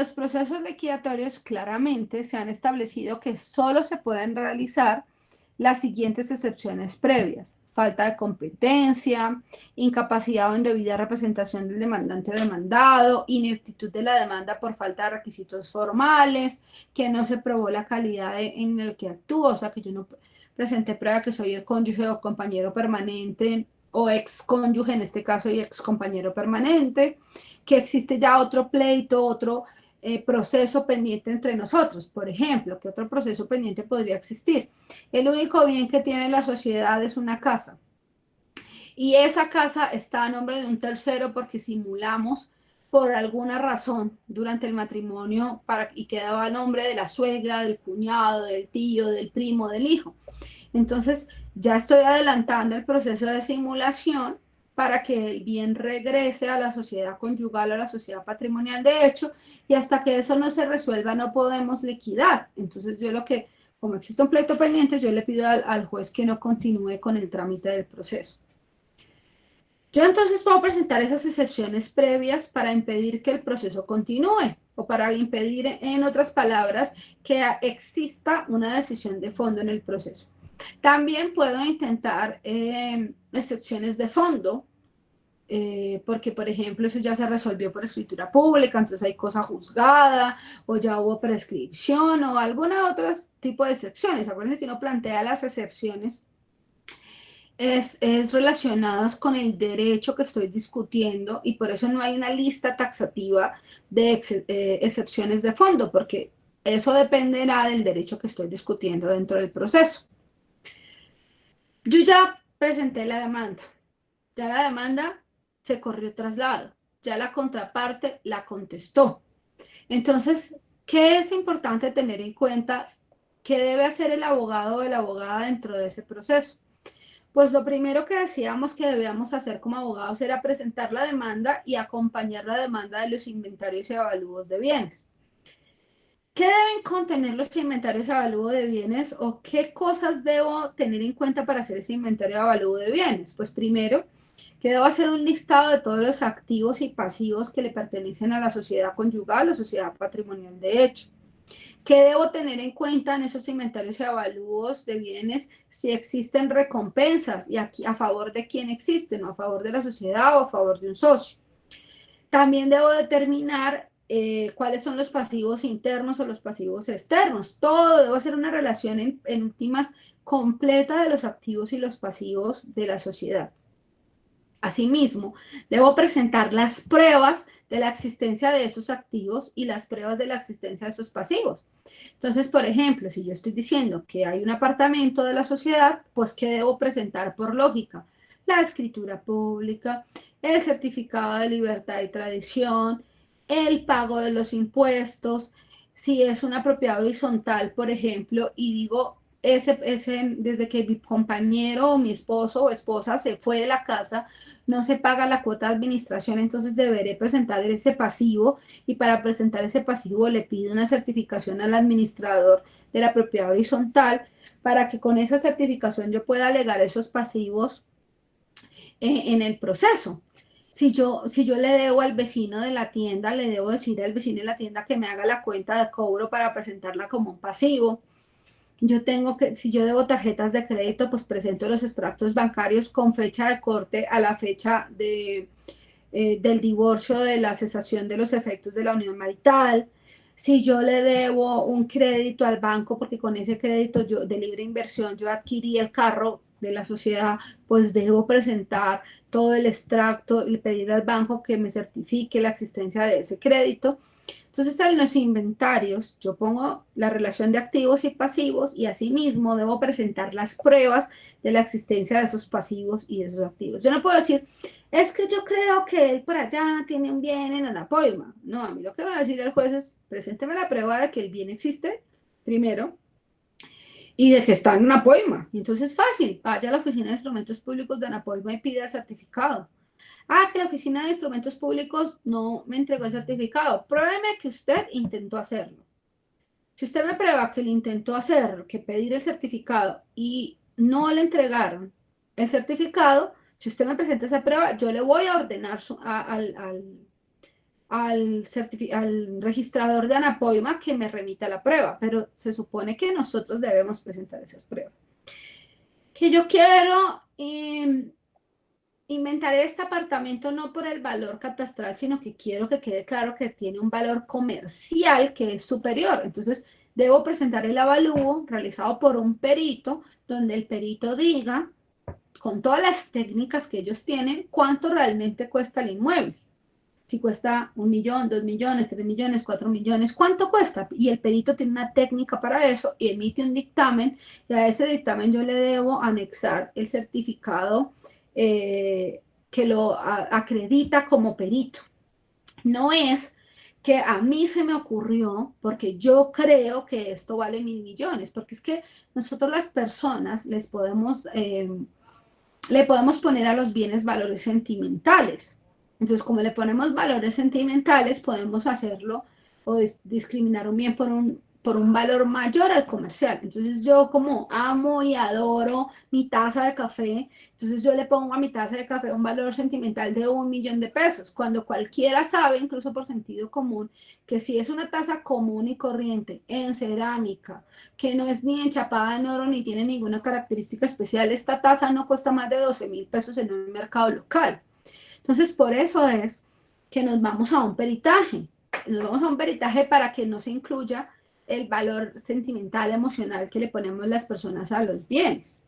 Los procesos liquidatorios claramente se han establecido que solo se pueden realizar las siguientes excepciones previas: falta de competencia, incapacidad o indebida representación del demandante o demandado, ineptitud de la demanda por falta de requisitos formales, que no se probó la calidad en el que actúo, o sea, que yo no presenté prueba que soy el cónyuge o compañero permanente o ex cónyuge, en este caso, y ex compañero permanente, que existe ya otro pleito, otro proceso pendiente entre nosotros. Por ejemplo, ¿qué otro proceso pendiente podría existir? El único bien que tiene la sociedad es una casa. Y esa casa está a nombre de un tercero porque simulamos por alguna razón durante el matrimonio y quedaba a nombre de la suegra, del cuñado, del tío, del primo, del hijo. Entonces, ya estoy adelantando el proceso de simulación para que el bien regrese a la sociedad conyugal o a la sociedad patrimonial de hecho, y hasta que eso no se resuelva no podemos liquidar. Entonces, yo lo que, como existe un pleito pendiente, yo le pido al juez que no continúe con el trámite del proceso. Yo entonces puedo presentar esas excepciones previas para impedir que el proceso continúe o para impedir, en otras palabras, que exista una decisión de fondo en el proceso. También puedo intentar excepciones de fondo, porque, por ejemplo, eso ya se resolvió por escritura pública, entonces hay cosa juzgada, o ya hubo prescripción, o alguna otro tipo de excepciones. Acuérdense que uno plantea las excepciones relacionadas con el derecho que estoy discutiendo, y por eso no hay una lista taxativa de excepciones de fondo, porque eso dependerá del derecho que estoy discutiendo dentro del proceso. Yo ya presenté la demanda, ya la demanda se corrió traslado, ya la contraparte la contestó. Entonces, ¿qué es importante tener en cuenta? ¿Qué debe hacer el abogado o la abogada dentro de ese proceso? Pues lo primero que decíamos que debíamos hacer como abogados era presentar la demanda y acompañar la demanda de los inventarios y avalúos de bienes. ¿Qué deben contener los inventarios y avalúo de bienes o qué cosas debo tener en cuenta para hacer ese inventario y avalúo de bienes? Pues primero, que debo hacer un listado de todos los activos y pasivos que le pertenecen a la sociedad conyugal o sociedad patrimonial de hecho. ¿Qué debo tener en cuenta en esos inventarios y avalúos de bienes? Si existen recompensas y aquí a favor de quién existen, o a favor de la sociedad o a favor de un socio. También debo determinar cuáles son los pasivos internos o los pasivos externos. Todo debo hacer una relación en últimas completa de los activos y los pasivos de la sociedad. Asimismo, debo presentar las pruebas de la existencia de esos activos y las pruebas de la existencia de esos pasivos. Entonces, por ejemplo, si yo estoy diciendo que hay un apartamento de la sociedad, pues ¿qué debo presentar por lógica? La escritura pública, el certificado de libertad y tradición, el pago de los impuestos. Si es una propiedad horizontal, por ejemplo, y digo, desde que mi compañero o mi esposo o esposa se fue de la casa, no se paga la cuota de administración, entonces deberé presentar ese pasivo, y para presentar ese pasivo le pido una certificación al administrador de la propiedad horizontal para que con esa certificación yo pueda alegar esos pasivos en el proceso. Si yo le debo al vecino de la tienda, le debo decir al vecino de la tienda que me haga la cuenta de cobro para presentarla como un pasivo. Yo tengo que, si yo debo tarjetas de crédito, pues presento los extractos bancarios con fecha de corte a la fecha del divorcio, de la cesación de los efectos de la unión marital. Si yo le debo un crédito al banco, porque con ese crédito yo de libre inversión yo adquirí el carro de la sociedad, pues debo presentar todo el extracto y pedir al banco que me certifique la existencia de ese crédito. Entonces, en los inventarios yo pongo la relación de activos y pasivos, y asimismo debo presentar las pruebas de la existencia de esos pasivos y de esos activos. Yo no puedo decir, es que yo creo que él por allá tiene un bien en Anapoima. No, a mí lo que va a decir el juez es, presénteme la prueba de que el bien existe, primero, y de que está en Anapoima. Y entonces, fácil, vaya a la Oficina de Instrumentos Públicos de Anapoima y pida el certificado. Ah, que la Oficina de Instrumentos Públicos no me entregó el certificado. Pruébeme que usted intentó hacerlo. Si usted me prueba que lo intentó hacer, que pedir el certificado y no le entregaron el certificado, si usted me presenta esa prueba, yo le voy a ordenar al registrador de Anapoima que me remita la prueba, pero se supone que nosotros debemos presentar esas pruebas. Que yo quiero inventar este apartamento no por el valor catastral, sino que quiero que quede claro que tiene un valor comercial que es superior. Entonces, debo presentar el avalúo realizado por un perito, donde el perito diga, con todas las técnicas que ellos tienen, cuánto realmente cuesta el inmueble. Si cuesta 1 millón, 2 millones, 3 millones, 4 millones, ¿cuánto cuesta? Y el perito tiene una técnica para eso y emite un dictamen, y a ese dictamen yo le debo anexar el certificado que lo acredita como perito. No es que a mí se me ocurrió porque yo creo que esto vale 1.000 millones, porque es que nosotros las personas le podemos poner a los bienes valores sentimentales. Entonces, como le ponemos valores sentimentales, podemos hacerlo o discriminar un bien por un valor mayor al comercial. Entonces, yo como amo y adoro mi taza de café, entonces yo le pongo a mi taza de café un valor sentimental de 1 millón de pesos, cuando cualquiera sabe, incluso por sentido común, que si es una taza común y corriente en cerámica, que no es ni enchapada en oro ni tiene ninguna característica especial, esta taza no cuesta más de 12.000 pesos en un mercado local. Entonces, por eso es que nos vamos a un peritaje. Nos vamos a un peritaje para que no se incluya el valor sentimental, emocional que le ponemos las personas a los bienes.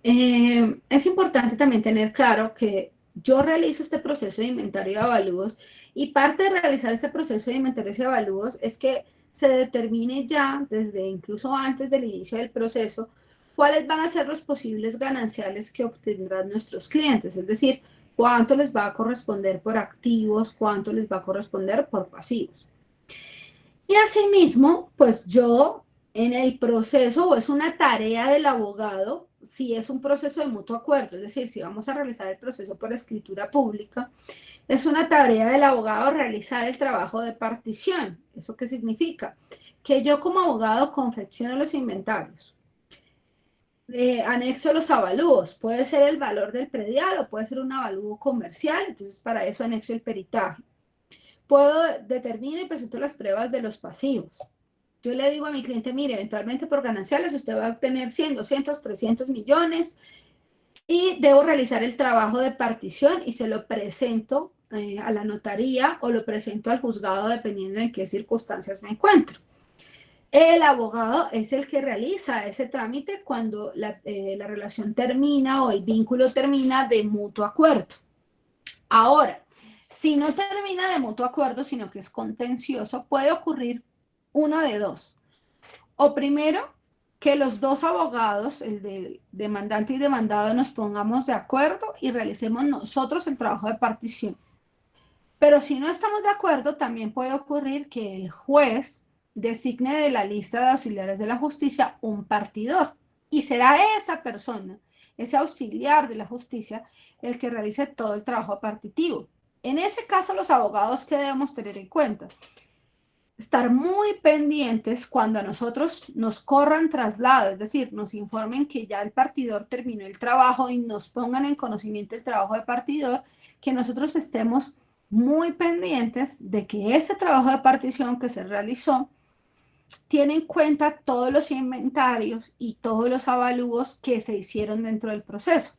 Es importante también tener claro que yo realizo este proceso de inventario y avalúos, y parte de realizar ese proceso de inventario y avalúos es que se determine ya, desde incluso antes del inicio del proceso, cuáles van a ser los posibles gananciales que obtendrán nuestros clientes, es decir, cuánto les va a corresponder por activos, cuánto les va a corresponder por pasivos. Y asimismo, pues yo en el proceso, o es una tarea del abogado, si es un proceso de mutuo acuerdo, es decir, si vamos a realizar el proceso por escritura pública, es una tarea del abogado realizar el trabajo de partición. ¿Eso qué significa? Que yo como abogado confecciono los inventarios, anexo los avalúos, puede ser el valor del predial o puede ser un avalúo comercial, entonces para eso anexo el peritaje. Puedo determinar y presento las pruebas de los pasivos. Yo le digo a mi cliente, mire, eventualmente por gananciales usted va a obtener 100, 200, 300 millones y debo realizar el trabajo de partición y se lo presento a la notaría o lo presento al juzgado dependiendo en qué circunstancias me encuentro. El abogado es el que realiza ese trámite cuando la relación termina o el vínculo termina de mutuo acuerdo. Ahora, si no termina de mutuo acuerdo, sino que es contencioso, puede ocurrir una de dos. O primero, que los dos abogados, el de demandante y demandado, nos pongamos de acuerdo y realicemos nosotros el trabajo de partición. Pero si no estamos de acuerdo, también puede ocurrir que el juez designe de la lista de auxiliares de la justicia un partidor. Y será esa persona, ese auxiliar de la justicia, el que realice todo el trabajo partitivo. En ese caso, los abogados, ¿qué debemos tener en cuenta? Estar muy pendientes cuando a nosotros nos corran traslado, es decir, nos informen que ya el partidor terminó el trabajo y nos pongan en conocimiento el trabajo de partidor, que nosotros estemos muy pendientes de que ese trabajo de partición que se realizó tiene en cuenta todos los inventarios y todos los avalúos que se hicieron dentro del proceso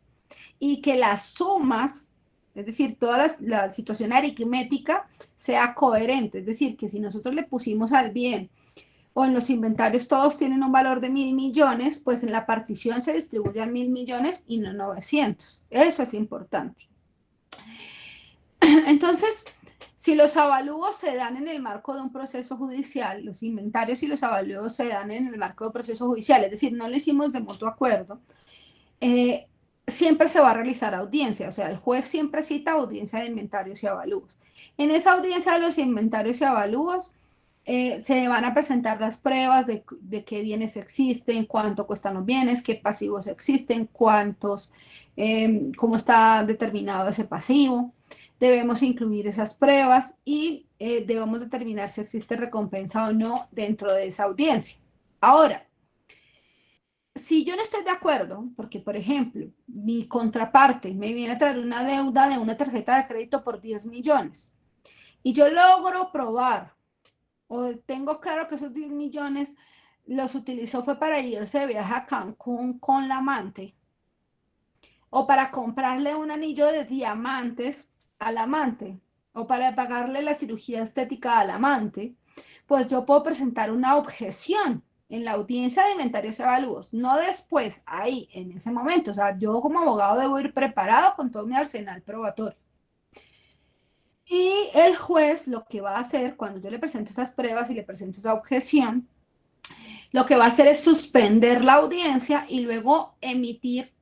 y que las sumas, es decir, toda la situación aritmética sea coherente, es decir, que si nosotros le pusimos al bien o en los inventarios todos tienen un valor de 1.000 millones, pues en la partición se distribuyan 1.000 millones y no 900. Eso es importante. Entonces, si los avalúos se dan en el marco de un proceso judicial, los inventarios y los avalúos se dan en el marco de un proceso judicial, es decir, no lo hicimos de mutuo acuerdo, eh, siempre se va a realizar audiencia, o sea, el juez siempre cita audiencia de inventarios y avalúos. En esa audiencia de los inventarios y avalúos se van a presentar las pruebas de qué bienes existen, cuánto cuestan los bienes, qué pasivos existen, cómo está determinado ese pasivo. Debemos incluir esas pruebas y debemos determinar si existe recompensa o no dentro de esa audiencia. Ahora, si yo no estoy de acuerdo, porque por ejemplo, mi contraparte me viene a traer una deuda de una tarjeta de crédito por 10 millones y yo logro probar, o tengo claro que esos 10 millones los utilizó fue para irse de viaje a Cancún con la amante, o para comprarle un anillo de diamantes al amante, o para pagarle la cirugía estética al amante, pues yo puedo presentar una objeción en la audiencia de inventarios y avalúos, no después, ahí, en ese momento. O sea, yo como abogado debo ir preparado con todo mi arsenal probatorio. Y el juez lo que va a hacer cuando yo le presento esas pruebas y le presento esa objeción, lo que va a hacer es suspender la audiencia y luego emitir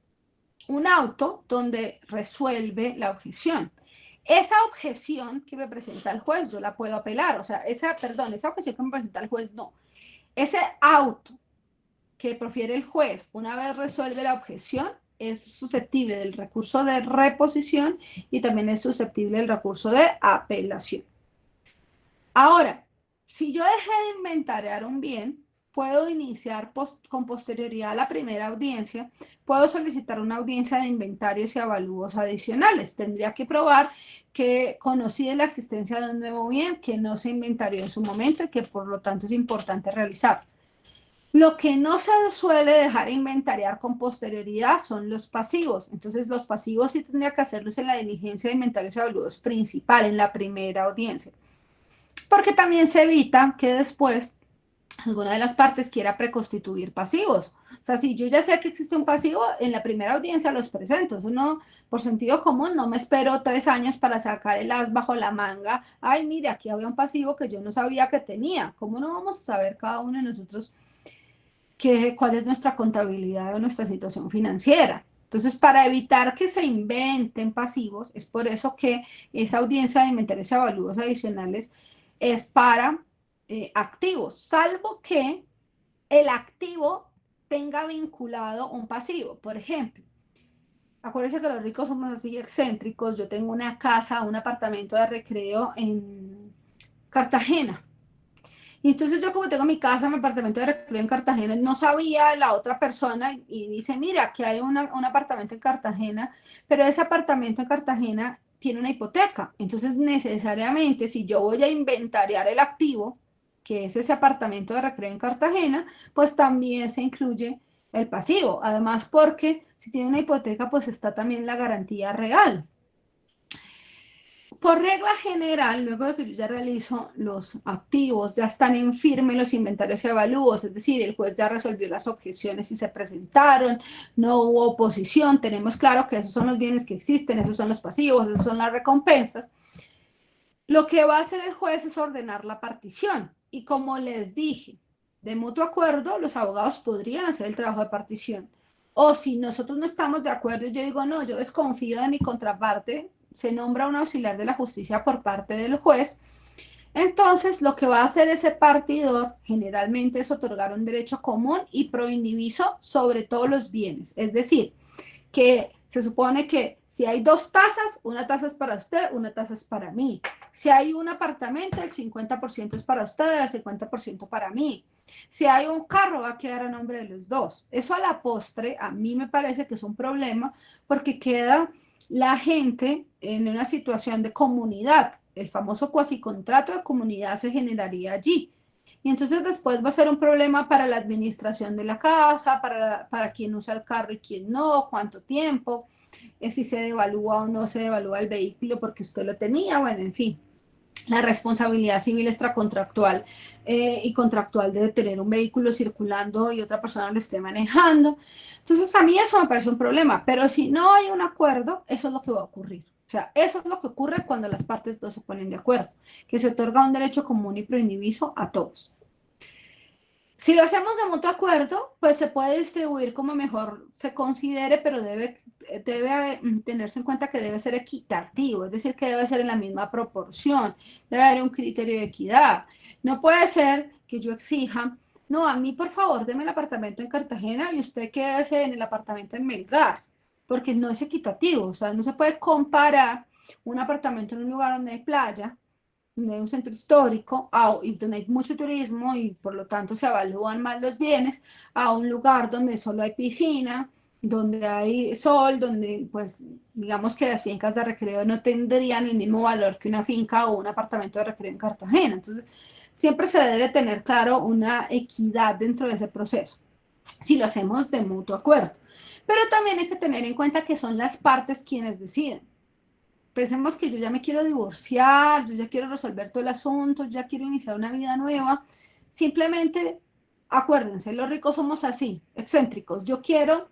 un auto donde resuelve la objeción. Esa objeción que me presenta el juez, yo la puedo apelar. O sea, esa objeción que me presenta el juez, no. Ese auto que profiere el juez, una vez resuelve la objeción, es susceptible del recurso de reposición y también es susceptible del recurso de apelación. Ahora, si yo dejé de inventariar un bien, puedo iniciar con posterioridad a la primera audiencia, puedo solicitar una audiencia de inventarios y avalúos adicionales. Tendría que probar que conocí de la existencia de un nuevo bien que no se inventarió en su momento y que por lo tanto es importante realizar. Lo que no se suele dejar inventariar con posterioridad son los pasivos. Entonces, los pasivos sí tendría que hacerlos en la diligencia de inventarios y avalúos principal, en la primera audiencia. Porque también se evita que después alguna de las partes quiera preconstituir pasivos. O sea, si yo ya sé que existe un pasivo, en la primera audiencia los presento. Eso no, por sentido común, no me espero 3 años para sacar el as bajo la manga. Ay, mire, aquí había un pasivo que yo no sabía que tenía. ¿Cómo no vamos a saber cada uno de nosotros cuál es nuestra contabilidad o nuestra situación financiera? Entonces, para evitar que se inventen pasivos, es por eso que esa audiencia de inventarios y avalúos adicionales es para activos, salvo que el activo tenga vinculado un pasivo. Por ejemplo, acuérdense que los ricos somos así excéntricos. Yo tengo una casa, un apartamento de recreo en Cartagena. Y entonces yo como tengo mi casa, mi apartamento de recreo en Cartagena, no sabía la otra persona y dice, mira, que hay un apartamento en Cartagena, pero ese apartamento en Cartagena tiene una hipoteca. Entonces necesariamente si yo voy a inventariar el activo, que es ese apartamento de recreo en Cartagena, pues también se incluye el pasivo. Además porque si tiene una hipoteca, pues está también la garantía real. Por regla general, luego de que yo ya realizo los activos, ya están en firme los inventarios y avalúos, es decir, el juez ya resolvió las objeciones y se presentaron, no hubo oposición, tenemos claro que esos son los bienes que existen, esos son los pasivos, esas son las recompensas. Lo que va a hacer el juez es ordenar la partición y como les dije, de mutuo acuerdo, los abogados podrían hacer el trabajo de partición. O si nosotros no estamos de acuerdo, yo digo, no, yo desconfío de mi contraparte, se nombra un auxiliar de la justicia por parte del juez. Entonces, lo que va a hacer ese partidor generalmente es otorgar un derecho común y proindiviso sobre todos los bienes. Es decir, que se supone que si hay 2 tasas, una tasa es para usted, una tasa es para mí. Si hay un apartamento, el 50% es para usted, el 50% para mí. Si hay un carro, va a quedar a nombre de los dos. Eso a la postre, a mí me parece que es un problema porque queda la gente en una situación de comunidad. El famoso cuasi contrato de comunidad se generaría allí. Y entonces después va a ser un problema para la administración de la casa, para quien usa el carro y quien no, cuánto tiempo, si se devalúa o no se devalúa el vehículo porque usted lo tenía, bueno, en fin. La responsabilidad civil extracontractual y contractual de tener un vehículo circulando y otra persona lo esté manejando. Entonces a mí eso me parece un problema, pero si no hay un acuerdo, eso es lo que va a ocurrir. O sea, eso es lo que ocurre cuando las partes no se ponen de acuerdo, que se otorga un derecho común y proindiviso a todos. Si lo hacemos de mutuo acuerdo, pues se puede distribuir como mejor se considere, pero debe tenerse en cuenta que debe ser equitativo, es decir, que debe ser en la misma proporción, debe haber un criterio de equidad. No puede ser que yo exija, no, a mí por favor deme el apartamento en Cartagena y usted quédese en el apartamento en Melgar, porque no es equitativo. O sea, no se puede comparar un apartamento en un lugar donde hay playa, donde hay un centro histórico y donde hay mucho turismo y por lo tanto se evalúan más los bienes, a un lugar donde solo hay piscina, donde hay sol, donde pues digamos que las fincas de recreo no tendrían el mismo valor que una finca o un apartamento de recreo en Cartagena. Entonces, siempre se debe tener claro una equidad dentro de ese proceso, si lo hacemos de mutuo acuerdo. Pero también hay que tener en cuenta que son las partes quienes deciden. Pensemos que yo ya me quiero divorciar, yo ya quiero resolver todo el asunto, yo ya quiero iniciar una vida nueva. Simplemente acuérdense, los ricos somos así, excéntricos. Yo quiero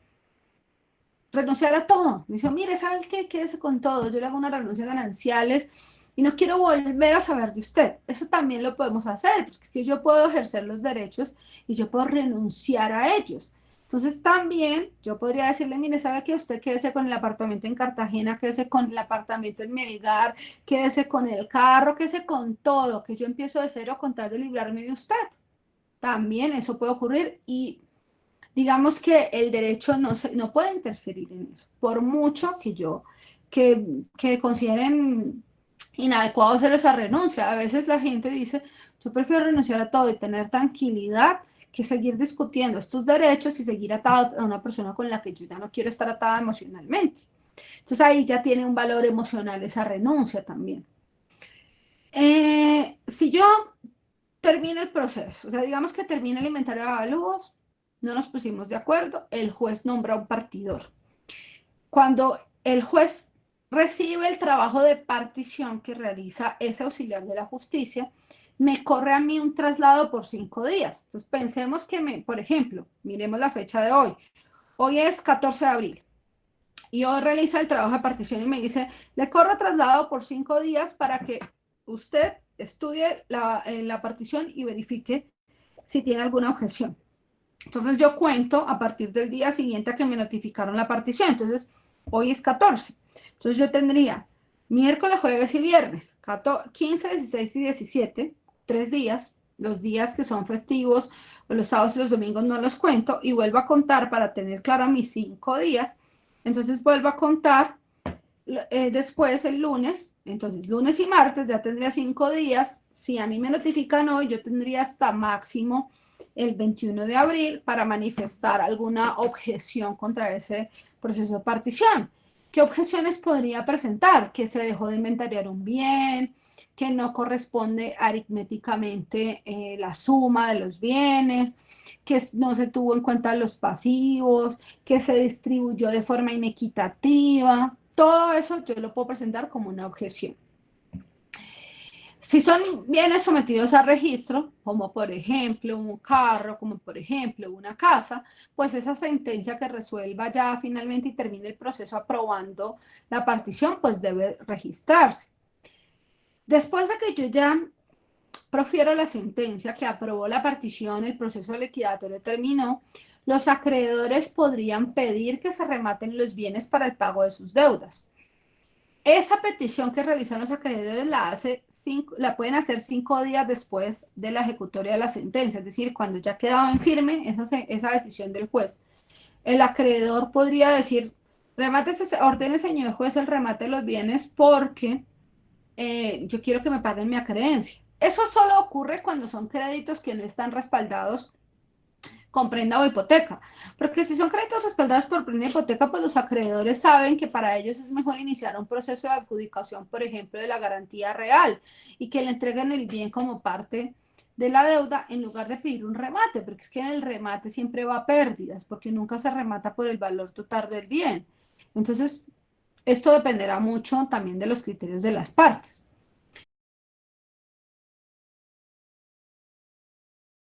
renunciar a todo. Me dice, mire, ¿sabe qué? Quédese con todo. Yo le hago una renuncia gananciales y no quiero volver a saber de usted. Eso también lo podemos hacer, porque es que yo puedo ejercer los derechos y yo puedo renunciar a ellos. Entonces también yo podría decirle, mire, ¿sabe qué? Usted quédese con el apartamento en Cartagena, quédese con el apartamento en Melgar, quédese con el carro, quédese con todo, que yo empiezo de cero con tal de librarme de usted. También eso puede ocurrir y digamos que el derecho no puede interferir en eso, por mucho que consideren inadecuado hacer esa renuncia. A veces la gente dice, yo prefiero renunciar a todo y tener tranquilidad que seguir discutiendo estos derechos y seguir atado a una persona con la que yo ya no quiero estar atada emocionalmente. Entonces ahí ya tiene un valor emocional esa renuncia también. Si yo termino el proceso, o sea, digamos que termina el inventario de avalúos, no nos pusimos de acuerdo, el juez nombra un partidor. Cuando el juez recibe el trabajo de partición que realiza ese auxiliar de la justicia, me corre a mí un traslado por 5 días. Entonces pensemos que, por ejemplo, miremos la fecha de hoy. Hoy es 14 de abril y hoy realiza el trabajo de partición y me dice, le corro traslado por 5 días para que usted estudie la partición y verifique si tiene alguna objeción. Entonces yo cuento a partir del día siguiente a que me notificaron la partición. Entonces, hoy es 14. Entonces yo tendría miércoles, jueves y viernes, 15, 16 y 17, 3 días. Los días que son festivos, o los sábados y los domingos no los cuento y vuelvo a contar para tener claro mis 5 días. Entonces vuelvo a contar después el lunes, entonces lunes y martes ya tendría 5 días. Si a mí me notifican hoy, yo tendría hasta máximo el 21 de abril para manifestar alguna objeción contra ese proceso de partición. ¿Qué objeciones podría presentar? Que se dejó de inventariar un bien, que no corresponde aritméticamente la suma de los bienes, que no se tuvo en cuenta los pasivos, que se distribuyó de forma inequitativa. Todo eso yo lo puedo presentar como una objeción. Si son bienes sometidos a registro, como por ejemplo un carro, como por ejemplo una casa, pues esa sentencia que resuelva ya finalmente y termine el proceso aprobando la partición, pues debe registrarse. Después de que yo ya profiero la sentencia que aprobó la partición, el proceso liquidatorio terminó, los acreedores podrían pedir que se rematen los bienes para el pago de sus deudas. Esa petición que realizan los acreedores la pueden hacer 5 días después de la ejecutoria de la sentencia, es decir, cuando ya ha quedado en firme esa decisión del juez. El acreedor podría decir, ordene señor juez el remate de los bienes porque yo quiero que me paguen mi acreencia. Eso solo ocurre cuando son créditos que no están respaldados con prenda o hipoteca. Porque si son créditos respaldados por prenda o hipoteca, pues los acreedores saben que para ellos es mejor iniciar un proceso de adjudicación, por ejemplo, de la garantía real y que le entreguen el bien como parte de la deuda en lugar de pedir un remate, porque es que en el remate siempre va a pérdidas, porque nunca se remata por el valor total del bien. Entonces, esto dependerá mucho también de los criterios de las partes.